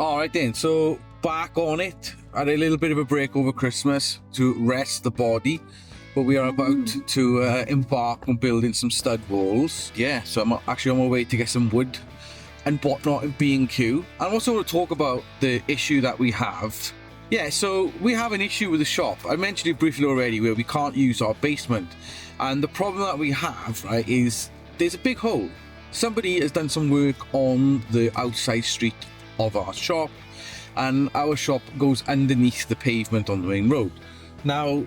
All right then, so back on it. I had a little bit of a break over Christmas to rest the body, but we are about to embark on building some stud walls. Yeah, so I'm actually on my way to get some wood and whatnot in B&Q. I also want to talk about the issue that we have. Yeah, so we have an issue with the shop. I mentioned it briefly already, where we can't use our basement. And the problem that we have, right, is there's a big hole. Somebody has done some work on the outside street of our shop, and our shop goes underneath the pavement on the main road. Now,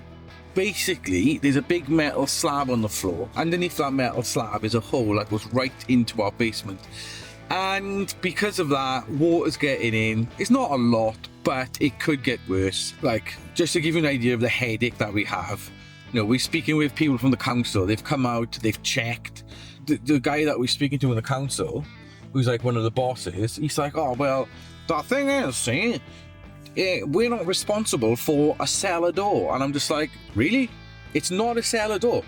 basically, there's a big metal slab on the floor. Underneath that metal slab is a hole that goes right into our basement. And because of that, water's getting in. It's not a lot, but it could get worse. Like, just to give you an idea of the headache that we have, you know, we're speaking with people from the council. They've come out, they've checked. The guy that we're speaking to in the council, who's like one of the bosses, he's like, oh, well, the thing is, see, we're not responsible for a cellar door. And I'm just like, really? It's not a cellar door.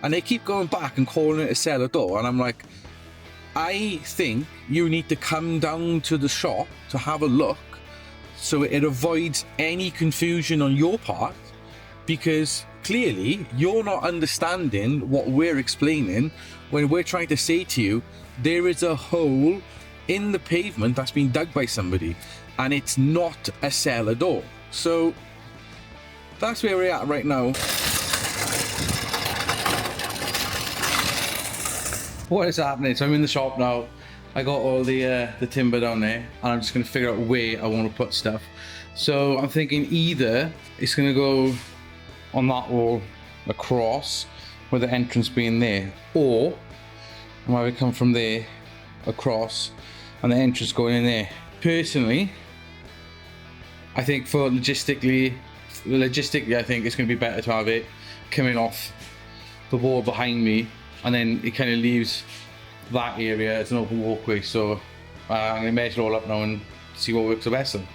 And they keep going back and calling it a cellar door. And I'm like, I think you need to come down to the shop to have a look so it avoids any confusion on your part, because clearly you're not understanding what we're explaining when we're trying to say to you there is a hole in the pavement that's been dug by somebody and it's not a cellar door. So that's where we're at right now. What is happening? So I'm in the shop now. I got all the timber down there, and I'm just going to figure out where I want to put stuff. So I'm thinking either it's going to go on that wall across with the entrance being there, or I might come from there across and the entrance going in there. Personally, I think for logistically, I think it's going to be better to have it coming off the wall behind me, and then it kind of leaves that area as an open walkway. So I'm going to measure it all up now and see what works the best then.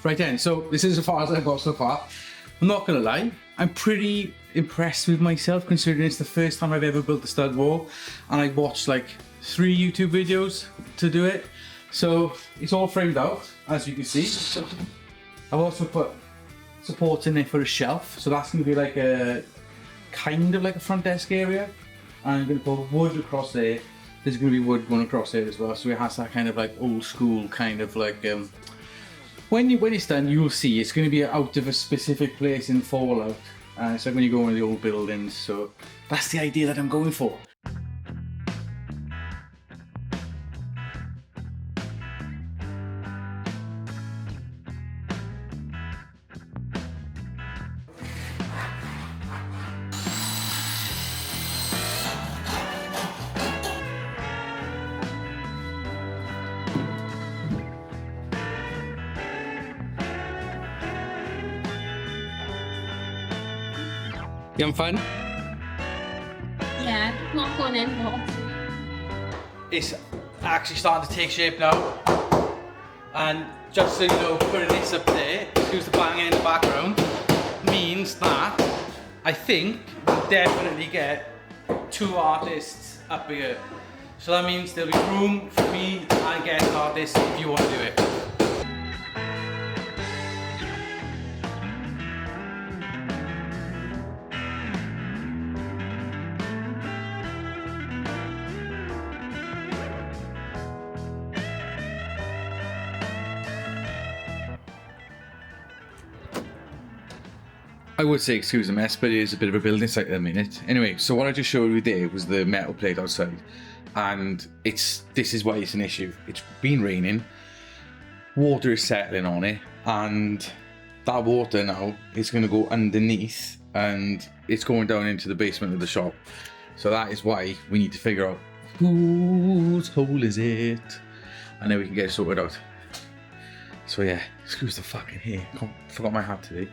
Right then, so this is as far as I've got so far. I'm not gonna lie, I'm pretty impressed with myself, considering it's the first time I've ever built a stud wall, and I watched like 3 YouTube videos to do it. So it's all framed out, as you can see. I've also put supports in there for a shelf, so that's gonna be like a kind of like a front desk area. And I'm gonna put wood across there. There's gonna be wood going across there as well, so it has that kind of like old school kind of like when it's done, you'll see it's going to be out of a specific place in Fallout. It's like when you go into the old buildings, so that's the idea that I'm going for. You having fun? Yeah, not going in more. It's actually starting to take shape now. And just so you know, putting this up there, excuse the banging in the background, means that I think we'll definitely get 2 artists up here. So that means there'll be room for me and guest artists if you want to do it. I would say excuse the mess, but it is a bit of a building site at the minute. Anyway, so what I just showed you there was the metal plate outside, and this is why it's an issue. It's been raining, water is settling on it, and that water now is going to go underneath, and it's going down into the basement of the shop. So that is why we need to figure out whose hole is it, and then we can get it sorted out. So yeah, excuse the fucking hair. Forgot my hat today.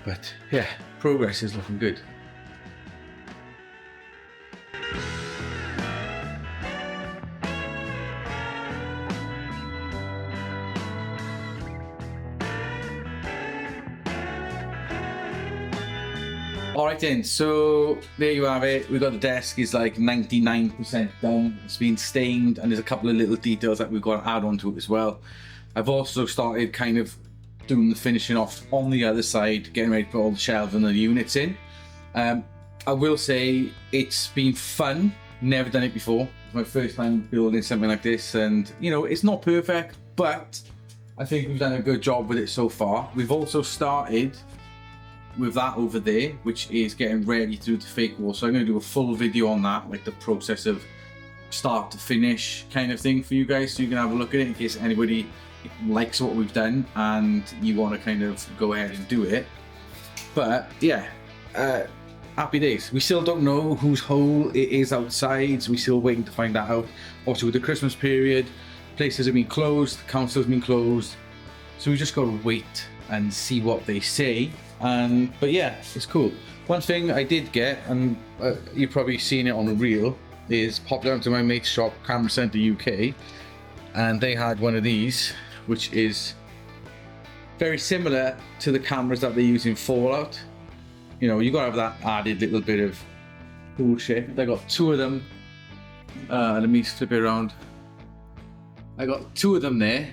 But yeah, progress is looking good. Alright then, so there you have it. We got the desk is like 99% done. It's been stained, and there's a couple of little details that we've got to add on to it as well. I've also started kind of doing the finishing off on the other side, getting ready to put all the shelves and the units in. I will say it's been fun. Never done it before. It's my first time building something like this, and you know, it's not perfect, but I think we've done a good job with it so far. We've also started with that over there, which is getting ready to do the fake wall. So I'm going to do a full video on that, like the process of start to finish kind of thing for you guys, so you can have a look at it in case anybody likes what we've done and you want to kind of go ahead and do it. But yeah, happy days. We still don't know whose hole it is outside, so we're still waiting to find that out. Also with the Christmas period, places have been closed, the council's been closed, so we just got to wait and see what they say. But yeah, it's cool. One thing I did get, and you've probably seen it on a reel, is pop down to my mate's shop, Camera Centre UK, and they had one of these, which is very similar to the cameras that they use in Fallout. You know, you gotta have that added little bit of cool shit. I got two of them. Let me flip it around. I got two of them there,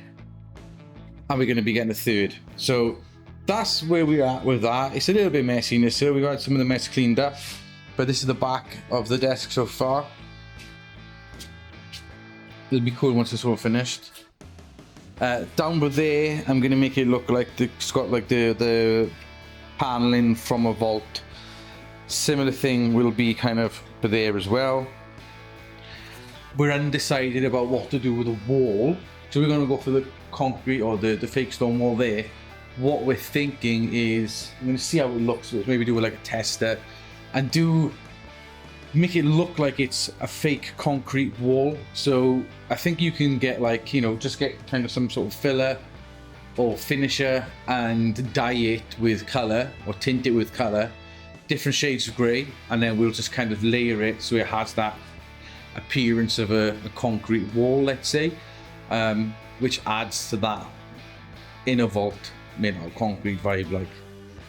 and we're gonna be getting a third. So that's where we're at with that. It's a little bit messy in this here. We've got some of the mess cleaned up, but this is the back of the desk so far. It'll be cool once it's all finished. Down by there, I'm gonna make it look like it's got like the paneling from a vault. Similar thing will be kind of there as well. We're undecided about what to do with the wall, so we're gonna go for the concrete or the fake stone wall there. What we're thinking is I'm gonna see how it looks. Maybe do like a tester and make it look like it's a fake concrete wall. So I think you can get like, you know, just get kind of some sort of filler or finisher and dye it with color or tint it with color, different shades of gray, and then we'll just kind of layer it so it has that appearance of a concrete wall, let's say, which adds to that inner vault, you know, concrete vibe like.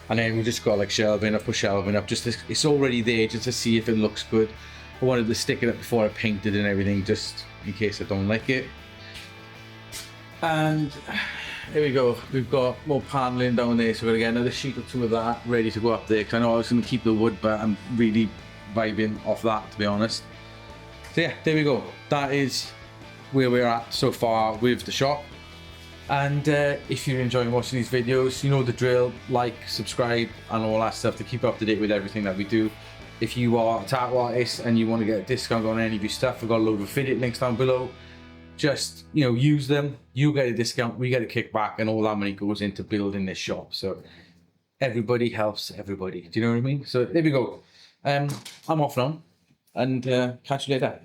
And then we just got like shelving. I put shelving up just to, it's already there just to see if it looks good. I wanted to stick it up before I painted and everything, just in case I don't like it. And here we go. We've got more paneling down there, so we're gonna get another sheet or two of that ready to go up there, because I know I was gonna keep the wood, but I'm really vibing off that, to be honest. So yeah, there we go. That is where we're at so far with the shop. And if you're enjoying watching these videos, you know the drill. Like, subscribe, and all that stuff to keep up to date with everything that we do. If you are a tattoo artist and you want to get a discount on any of your stuff, we've got a load of affiliate links down below. Just, you know, use them. You get a discount, we get a kickback, and all that money goes into building this shop. So everybody helps everybody. Do you know what I mean? So there we go. I'm off now, and catch you later.